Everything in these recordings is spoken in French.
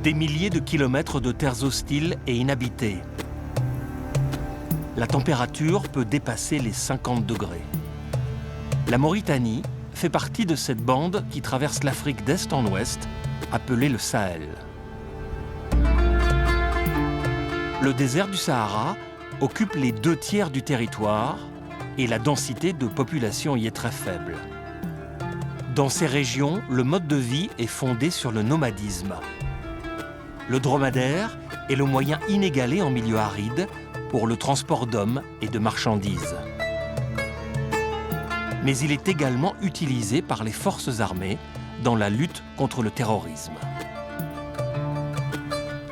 Des milliers de kilomètres de terres hostiles et inhabitées. La température peut dépasser les 50 degrés. La Mauritanie fait partie de cette bande qui traverse l'Afrique d'est en ouest, appelée le Sahel. Le désert du Sahara occupe les 2/3 du territoire et la densité de population y est très faible. Dans ces régions, le mode de vie est fondé sur le nomadisme. Le dromadaire est le moyen inégalé en milieu aride pour le transport d'hommes et de marchandises. Mais il est également utilisé par les forces armées dans la lutte contre le terrorisme.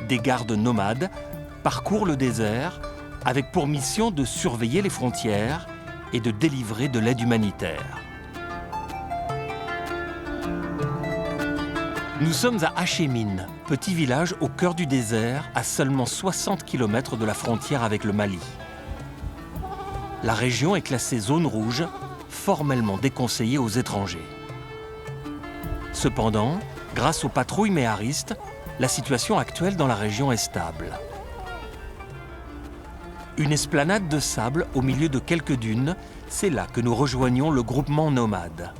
Des gardes nomades parcourent le désert avec pour mission de surveiller les frontières et de délivrer de l'aide humanitaire. Nous sommes à Hachémine, petit village au cœur du désert, à seulement 60 km de la frontière avec le Mali. La région est classée zone rouge, formellement déconseillée aux étrangers. Cependant, grâce aux patrouilles méharistes, la situation actuelle dans la région est stable. Une esplanade de sable au milieu de quelques dunes, c'est là que nous rejoignons le groupement nomade.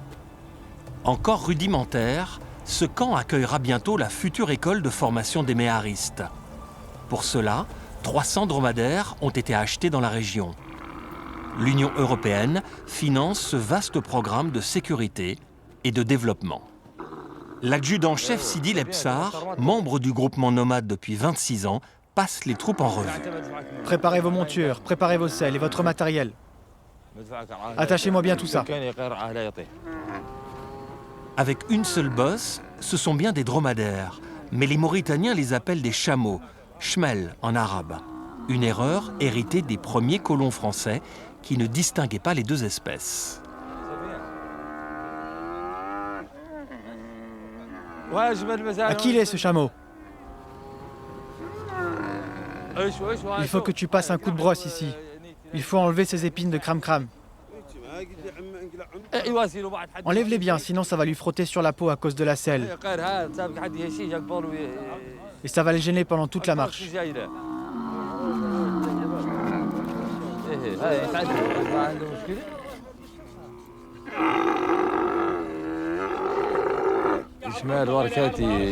Encore rudimentaire, ce camp accueillera bientôt la future école de formation des méharistes. Pour cela, 300 dromadaires ont été achetés dans la région. L'Union européenne finance ce vaste programme de sécurité et de développement. L'adjudant-chef Sidi Lebsar, membre du groupement nomade depuis 26 ans, passe les troupes en revue. Préparez vos montures, préparez vos selles et votre matériel. Attachez-moi bien tout ça. Avec une seule bosse, ce sont bien des dromadaires, mais les Mauritaniens les appellent des chameaux, chmel en arabe. Une erreur héritée des premiers colons français qui ne distinguaient pas les deux espèces. À qui il est ce chameau? Il faut que tu passes un coup de brosse ici. Il faut enlever ces épines de cram-cram. Enlève-les bien, sinon ça va lui frotter sur la peau à cause de la selle. Et ça va le gêner pendant toute la marche.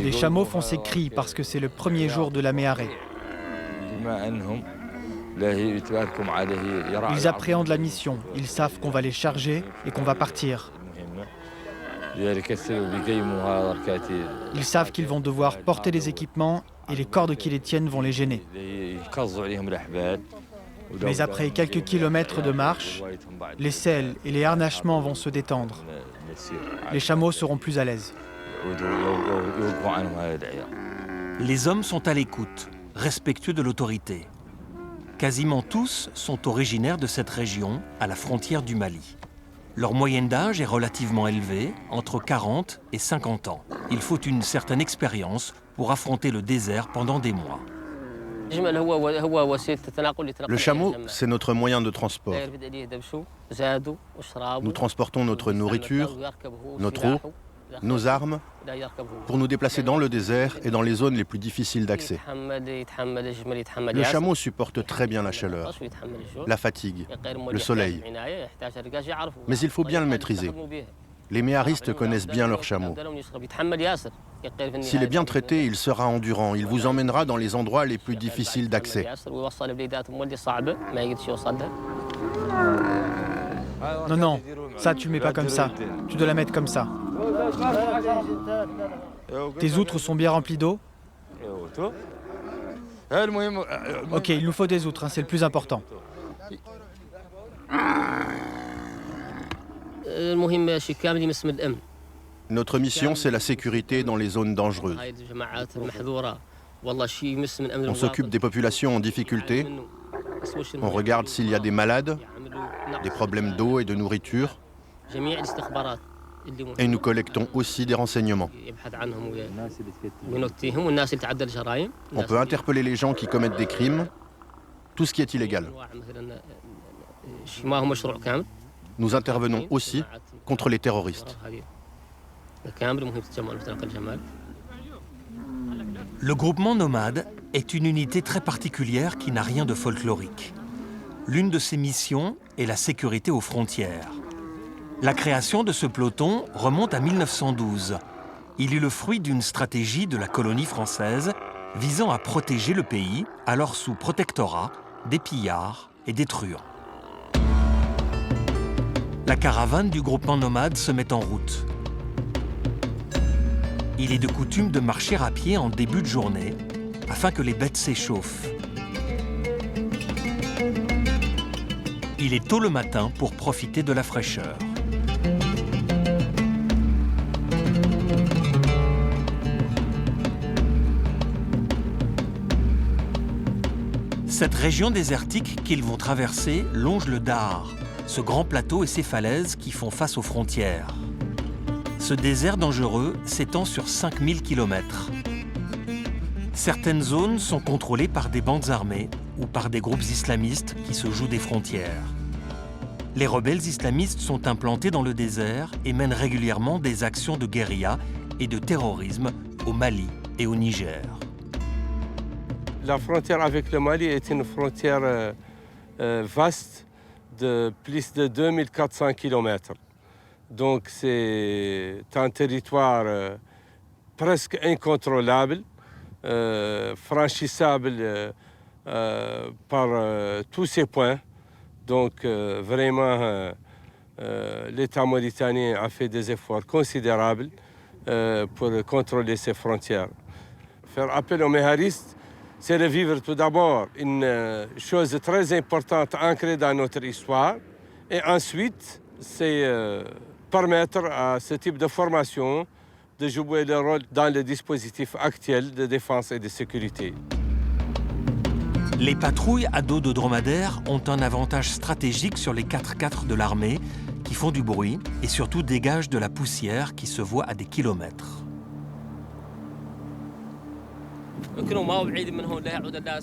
Les chameaux font ces cris parce que c'est le premier jour de la méharée. Ils appréhendent la mission, ils savent qu'on va les charger et qu'on va partir. Ils savent qu'ils vont devoir porter les équipements et les cordes qui les tiennent vont les gêner. Mais après quelques kilomètres de marche, les selles et les harnachements vont se détendre. Les chameaux seront plus à l'aise. Les hommes sont à l'écoute, respectueux de l'autorité. Quasiment tous sont originaires de cette région, à la frontière du Mali. Leur moyenne d'âge est relativement élevée, entre 40 et 50 ans. Il faut une certaine expérience pour affronter le désert pendant des mois. Le chameau, c'est notre moyen de transport. Nous transportons notre nourriture, notre eau, nos armes, pour nous déplacer dans le désert et dans les zones les plus difficiles d'accès. Le chameau supporte très bien la chaleur, la fatigue, le soleil. Mais il faut bien le maîtriser. Les méharistes connaissent bien leur chameau. S'il est bien traité, il sera endurant. Il vous emmènera dans les endroits les plus difficiles d'accès. Non, non, ça tu mets pas comme ça. Tu dois la mettre comme ça. Tes outres sont bien remplies d'eau? Ok, il nous faut des outres, hein, c'est le plus important. Notre mission, c'est la sécurité dans les zones dangereuses. On s'occupe des populations en difficulté. On regarde s'il y a des malades, des problèmes d'eau et de nourriture. Et nous collectons aussi des renseignements. On peut interpeller les gens qui commettent des crimes, tout ce qui est illégal. Nous intervenons aussi contre les terroristes. Le groupement nomade est une unité très particulière qui n'a rien de folklorique. L'une de ses missions est la sécurité aux frontières. La création de ce peloton remonte à 1912. Il est le fruit d'une stratégie de la colonie française visant à protéger le pays, alors sous protectorat, des pillards et des truands. La caravane du groupement nomade se met en route. Il est de coutume de marcher à pied en début de journée afin que les bêtes s'échauffent. Il est tôt le matin pour profiter de la fraîcheur. Cette région désertique qu'ils vont traverser longe le Dahar, ce grand plateau et ses falaises qui font face aux frontières. Ce désert dangereux s'étend sur 5000 km. Certaines zones sont contrôlées par des bandes armées ou par des groupes islamistes qui se jouent des frontières. Les rebelles islamistes sont implantés dans le désert et mènent régulièrement des actions de guérilla et de terrorisme au Mali et au Niger. La frontière avec le Mali est une frontière vaste de plus de 2400 km. Donc c'est un territoire presque incontrôlable, franchissable par tous ces points. Donc vraiment, l'État mauritanien a fait des efforts considérables pour contrôler ses frontières. Faire appel aux méharistes, c'est revivre tout d'abord une chose très importante ancrée dans notre histoire. Et ensuite, c'est permettre à ce type de formation de jouer le rôle dans le dispositif actuel de défense et de sécurité. Les patrouilles à dos de dromadaire ont un avantage stratégique sur les 4x4 de l'armée qui font du bruit et surtout dégagent de la poussière qui se voit à des kilomètres.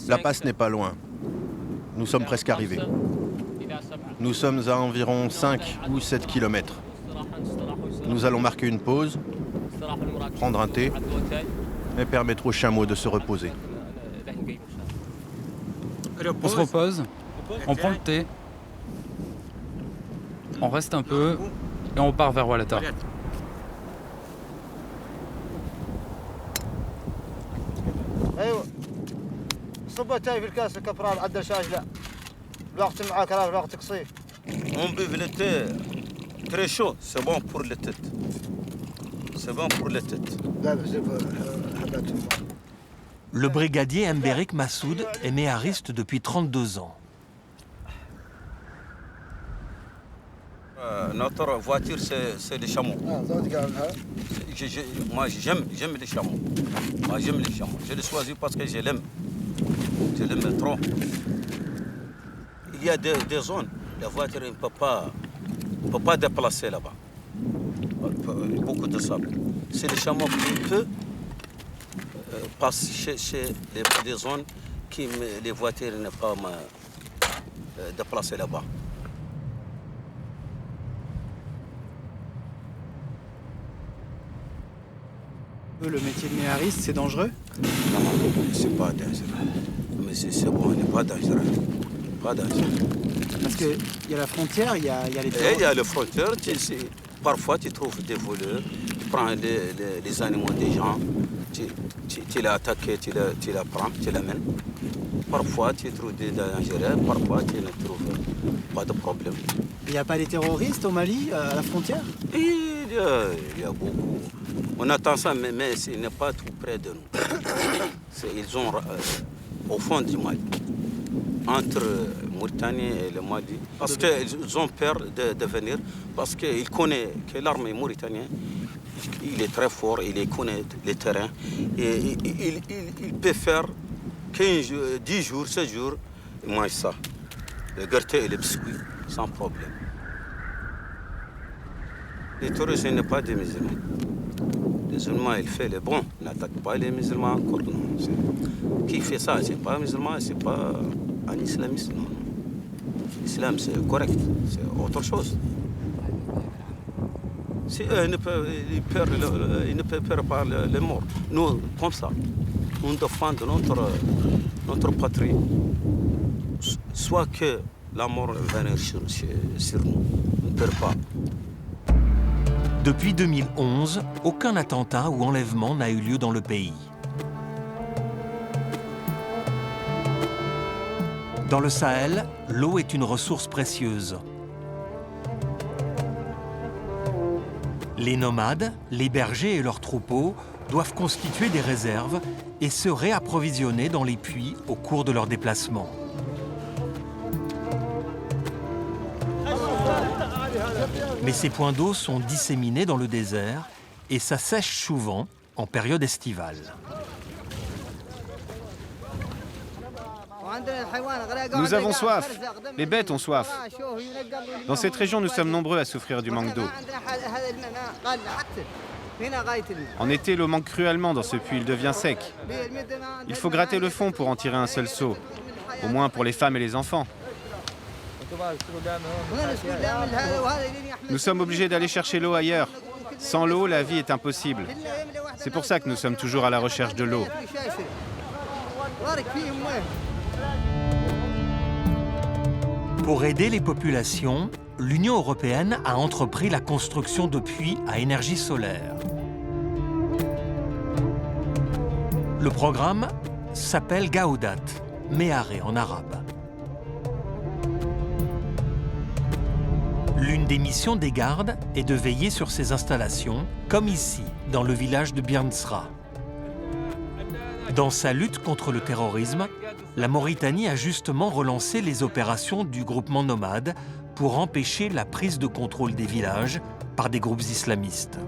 La passe n'est pas loin. Nous sommes presque arrivés. Nous sommes à environ 5 ou 7 km. Nous allons marquer une pause, prendre un thé et permettre aux chameaux de se reposer. On se repose, on prend le thé, on reste un peu et on part vers Walata. On buve le thé très chaud, c'est bon pour les têtes. C'est bon pour les têtes. Le brigadier Mberik Massoud est méhariste depuis 32 ans. Notre voiture, c'est des chameaux. Moi, j'aime les chameaux. Moi, j'aime les chameaux. Je les choisis parce que je l'aime. Je l'aime trop. Il y a des zones, la voiture ne peut pas déplacer là-bas. Beaucoup de sable. C'est les chameaux qui peuvent passer chez les zones qui les voitures ne peuvent pas déplacer là-bas. Le métier de méhariste, c'est dangereux? Non, c'est pas dangereux. Mais c'est bon, il n'est pas dangereux. Pas dangereux. Parce qu'il y a la frontière, il y a les terres. Il y a la frontière, parfois tu trouves des voleurs, tu prends les animaux des gens, tu l'as attaqué, tu la prends, tu l'amènes. Parfois tu trouves des dangers, parfois tu ne trouves pas de problème. Il n'y a pas des terroristes au Mali, à la frontière? Il y a beaucoup. On attend ça, mais ce n'est pas tout près de nous. Ils sont au fond du Mali, entre Mauritanie et le Mali. Parce qu'ils ont peur de venir, parce qu'ils connaissent que l'armée mauritanienne, il est très fort, il connaît les terrains. Et il peut faire 15 jours, 10 jours, 16 jours, il mange ça. Le gâteau et les biscuits, sans problème. Les terroristes ne sont pas des musulmans. Les musulmans, ils font le bon, ils n'attaquent pas les musulmans encore. Non. Qui fait ça, ce n'est pas un musulman, ce n'est pas un islamiste. Non. L'islam, c'est correct, c'est autre chose. Si eux, ils ne peuvent pas les morts. Nous, comme ça, on défend notre patrie, soit que la mort vienne sur nous. On ne perd pas. Depuis 2011, aucun attentat ou enlèvement n'a eu lieu dans le pays. Dans le Sahel, l'eau est une ressource précieuse. Les nomades, les bergers et leurs troupeaux doivent constituer des réserves et se réapprovisionner dans les puits au cours de leur déplacement. Mais ces points d'eau sont disséminés dans le désert et ça sèche souvent en période estivale. Nous avons soif. Les bêtes ont soif. Dans cette région, nous sommes nombreux à souffrir du manque d'eau. En été, l'eau manque cruellement dans ce puits, il devient sec. Il faut gratter le fond pour en tirer un seul seau, au moins pour les femmes et les enfants. Nous sommes obligés d'aller chercher l'eau ailleurs. Sans l'eau, la vie est impossible. C'est pour ça que nous sommes toujours à la recherche de l'eau. Pour aider les populations, l'Union européenne a entrepris la construction de puits à énergie solaire. Le programme s'appelle Gaudat, Méharé en arabe. L'une des missions des gardes est de veiller sur ces installations, comme ici, dans le village de Birnsra. Dans sa lutte contre le terrorisme, la Mauritanie a justement relancé les opérations du groupement nomade pour empêcher la prise de contrôle des villages par des groupes islamistes.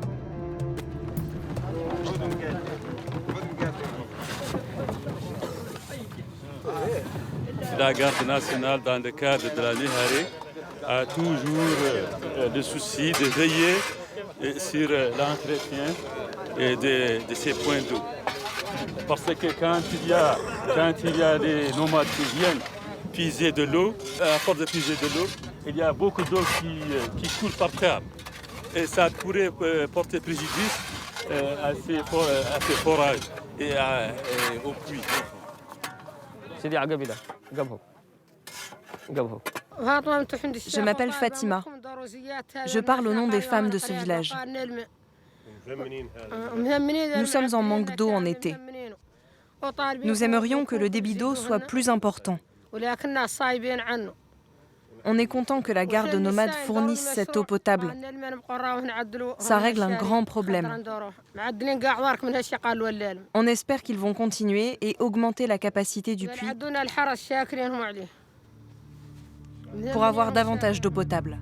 La garde nationale, dans le cadre de la Méharé, a toujours le souci de veiller sur l'entretien de ces points d'eau. Parce que quand il y a des nomades qui viennent puiser de l'eau, à force de puiser de l'eau, il y a beaucoup d'eau qui coule par terre. Et ça pourrait porter préjudice à ces forages et aux puits. Je m'appelle Fatima. Je parle au nom des femmes de ce village. Nous sommes en manque d'eau en été. Nous aimerions que le débit d'eau soit plus important. On est content que la garde nomade fournisse cette eau potable. Ça règle un grand problème. On espère qu'ils vont continuer et augmenter la capacité du puits pour avoir davantage d'eau potable.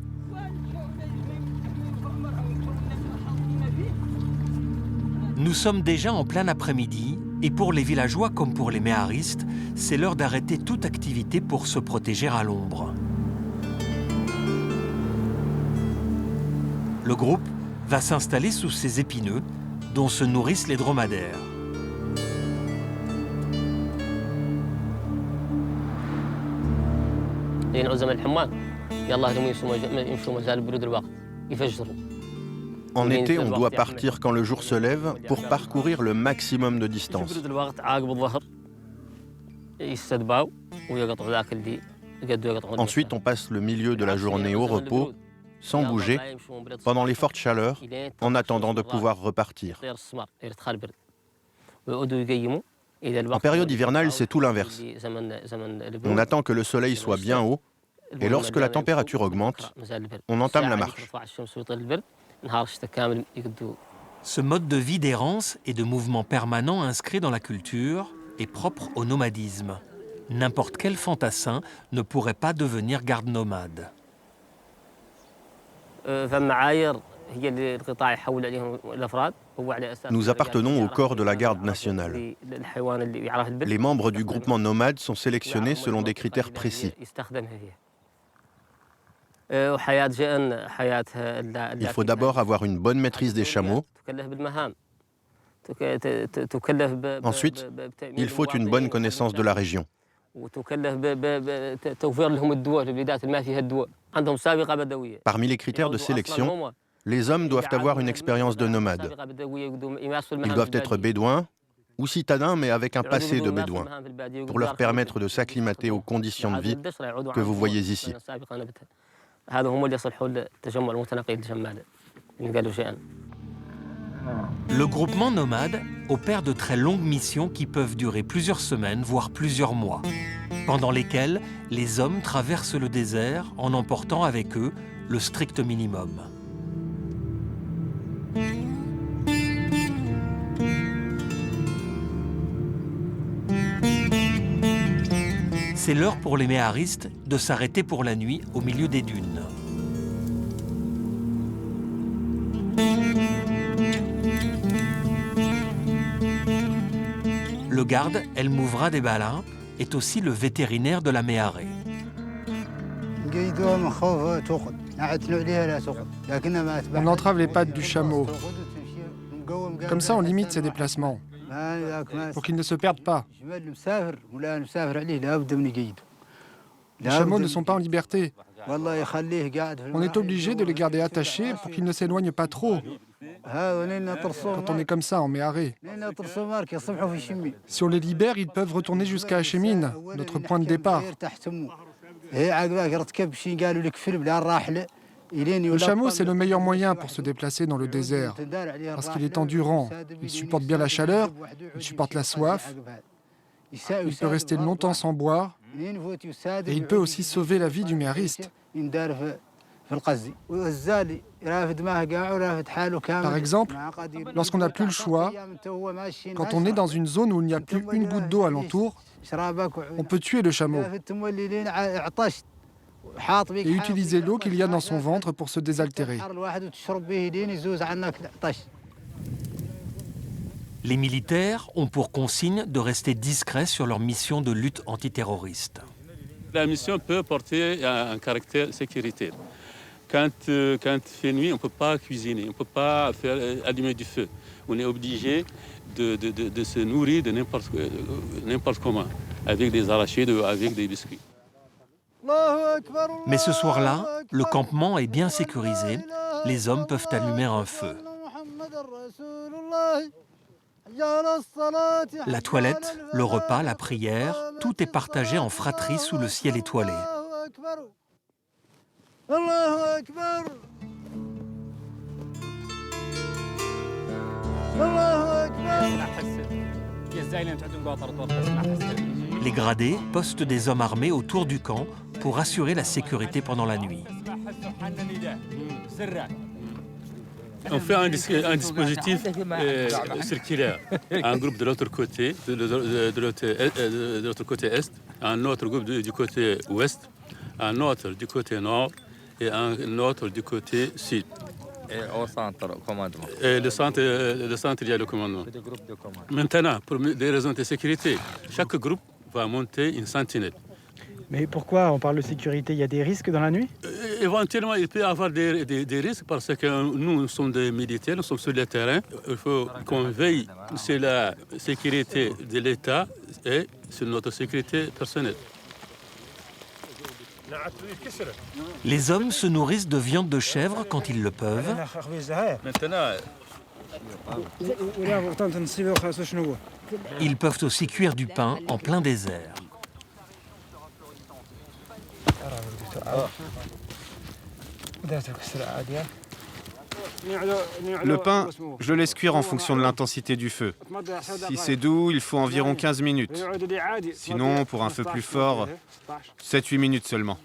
Nous sommes déjà en plein après-midi et pour les villageois comme pour les méharistes, c'est l'heure d'arrêter toute activité pour se protéger à l'ombre. Le groupe va s'installer sous ces épineux dont se nourrissent les dromadaires. En été, on doit partir quand le jour se lève pour parcourir le maximum de distance. Ensuite, on passe le milieu de la journée au repos, sans bouger, pendant les fortes chaleurs, en attendant de pouvoir repartir. En période hivernale, c'est tout l'inverse. On attend que le soleil soit bien haut, et lorsque la température augmente, on entame la marche. Ce mode de vie d'errance et de mouvement permanent inscrit dans la culture est propre au nomadisme. N'importe quel fantassin ne pourrait pas devenir garde nomade. Nous appartenons au corps de la garde nationale. Les membres du groupement nomade sont sélectionnés selon des critères précis. Il faut d'abord avoir une bonne maîtrise des chameaux. Ensuite, il faut une bonne connaissance de la région. Parmi les critères de sélection, les hommes doivent avoir une expérience de nomade. Ils doivent être bédouins, ou citadins mais avec un passé de bédouins, pour leur permettre de s'acclimater aux conditions de vie que vous voyez ici. Le groupement nomade opère de très longues missions qui peuvent durer plusieurs semaines, voire plusieurs mois, pendant lesquelles les hommes traversent le désert en emportant avec eux le strict minimum. C'est l'heure pour les méharistes de s'arrêter pour la nuit au milieu des dunes. Le garde El Mouvra des Balins est aussi le vétérinaire de la méharée. On entrave les pattes du chameau. Comme ça, on limite ses déplacements, pour qu'il ne se perde pas. Les chameaux ne sont pas en liberté. On est obligé de les garder attachés pour qu'ils ne s'éloignent pas trop. Quand on est comme ça en méharée. Si on les libère, ils peuvent retourner jusqu'à Hachémine, notre point de départ. Le chameau, c'est le meilleur moyen pour se déplacer dans le désert, parce qu'il est endurant, il supporte bien la chaleur, il supporte la soif, il peut rester longtemps sans boire, et il peut aussi sauver la vie du méhariste. Par exemple, lorsqu'on n'a plus le choix, quand on est dans une zone où il n'y a plus une goutte d'eau alentour, on peut tuer le chameau et utiliser l'eau qu'il y a dans son ventre pour se désaltérer. Les militaires ont pour consigne de rester discrets sur leur mission de lutte antiterroriste. La mission peut porter un caractère sécuritaire. Quand il fait nuit, on ne peut pas cuisiner, on ne peut pas allumer du feu. On est obligé de se nourrir de n'importe comment, avec des arachides, avec des biscuits. Mais ce soir-là, le campement est bien sécurisé. Les hommes peuvent allumer un feu. La toilette, le repas, la prière, tout est partagé en fratrie sous le ciel étoilé. Les gradés postent des hommes armés autour du camp pour assurer la sécurité pendant la nuit. On fait un dispositif circulaire. Un groupe de l'autre côté, de l'autre côté est, un autre groupe du côté ouest, un autre du côté nord et un autre du côté sud. Et au centre, commandement. Et le centre, il y a le commandement. Maintenant, pour des raisons de sécurité, chaque groupe va monter une sentinelle. Mais pourquoi on parle de sécurité? Il y a des risques dans la nuit? Éventuellement, il peut y avoir des risques parce que nous sommes des militaires, nous sommes sur le terrain. Il faut qu'on veille sur la sécurité de l'État et sur notre sécurité personnelle. Les hommes se nourrissent de viande de chèvre quand ils le peuvent. Maintenant, Ils peuvent aussi cuire du pain en plein désert. Le pain, je le laisse cuire en fonction de l'intensité du feu. Si c'est doux, il faut environ 15 minutes. Sinon, pour un feu plus fort, 7-8 minutes seulement.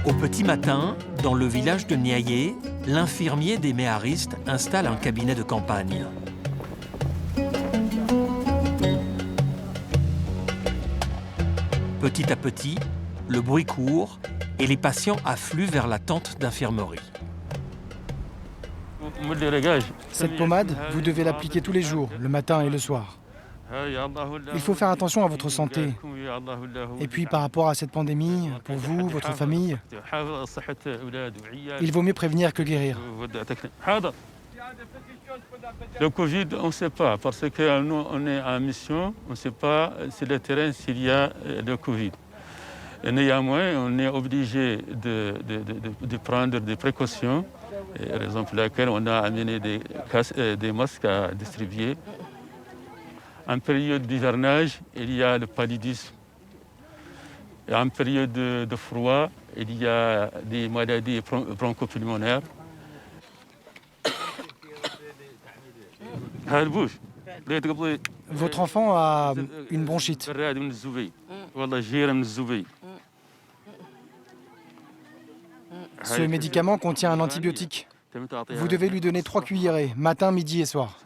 Au petit matin, dans le village de Niayé, l'infirmier des méharistes installe un cabinet de campagne. Petit à petit, le bruit court et les patients affluent vers la tente d'infirmerie. Cette pommade, vous devez l'appliquer tous les jours, le matin et le soir. Il faut faire attention à votre santé. Et puis par rapport à cette pandémie, pour vous, votre famille, il vaut mieux prévenir que guérir. Le Covid, on ne sait pas, parce que nous, on est en mission, on ne sait pas sur le terrain s'il y a le Covid. Et néanmoins, on est obligé de prendre des précautions, raison pour laquelle on a amené des masques à distribuer. En période d'hivernage, il y a le paludisme. Et en période de froid, il y a des maladies bronchopulmonaires. Votre enfant a une bronchite. Ce médicament contient un antibiotique. Vous devez lui donner 3 cuillerées, matin, midi et soir.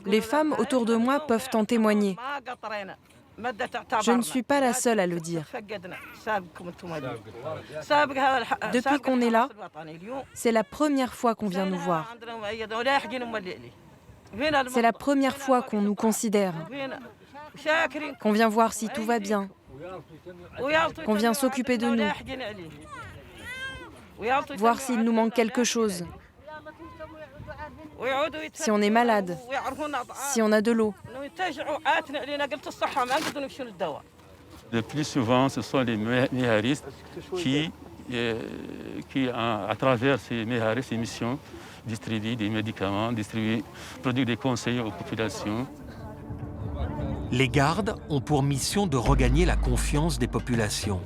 Les femmes autour de moi peuvent en témoigner. Je ne suis pas la seule à le dire. Depuis qu'on est là, c'est la première fois qu'on vient nous voir. C'est la première fois qu'on nous considère, qu'on vient voir si tout va bien, qu'on vient s'occuper de nous, voir s'il nous manque quelque chose, si on est malade, si on a de l'eau. Le plus souvent, ce sont les méharistes qui à travers ces méharistes, ces missions, distribuent des médicaments, produisent des conseils aux populations. Les gardes ont pour mission de regagner la confiance des populations.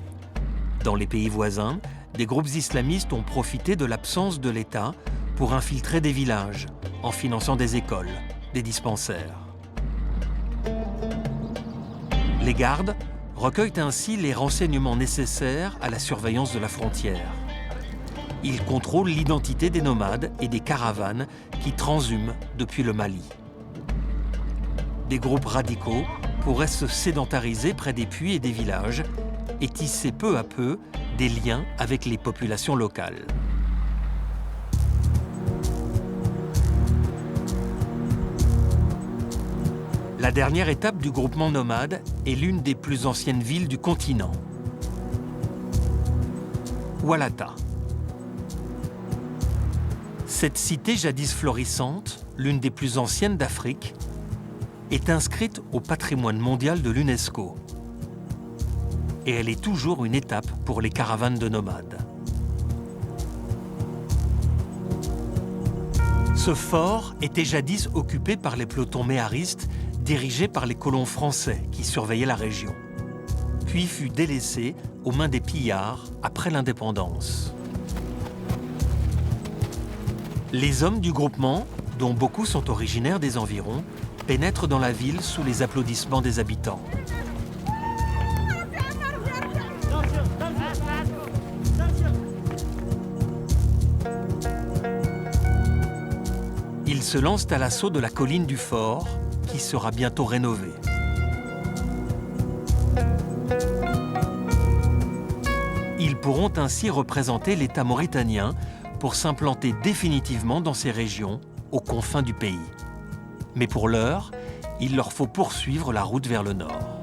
Dans les pays voisins, des groupes islamistes ont profité de l'absence de l'État pour infiltrer des villages, en finançant des écoles, des dispensaires. Les gardes recueillent ainsi les renseignements nécessaires à la surveillance de la frontière. Ils contrôlent l'identité des nomades et des caravanes qui transhument depuis le Mali. Des groupes radicaux pourraient se sédentariser près des puits et des villages et tisser peu à peu des liens avec les populations locales. La dernière étape du groupement nomade est l'une des plus anciennes villes du continent, Oualata. Cette cité jadis florissante, l'une des plus anciennes d'Afrique, est inscrite au patrimoine mondial de l'UNESCO. Et elle est toujours une étape pour les caravanes de nomades. Ce fort était jadis occupé par les pelotons méharistes dirigés par les colons français qui surveillaient la région, puis fut délaissé aux mains des pillards après l'indépendance. Les hommes du groupement, dont beaucoup sont originaires des environs, pénètrent dans la ville sous les applaudissements des habitants. Ils se lancent à l'assaut de la colline du fort, qui sera bientôt rénovée. Ils pourront ainsi représenter l'État mauritanien pour s'implanter définitivement dans ces régions, aux confins du pays. Mais pour l'heure, il leur faut poursuivre la route vers le nord.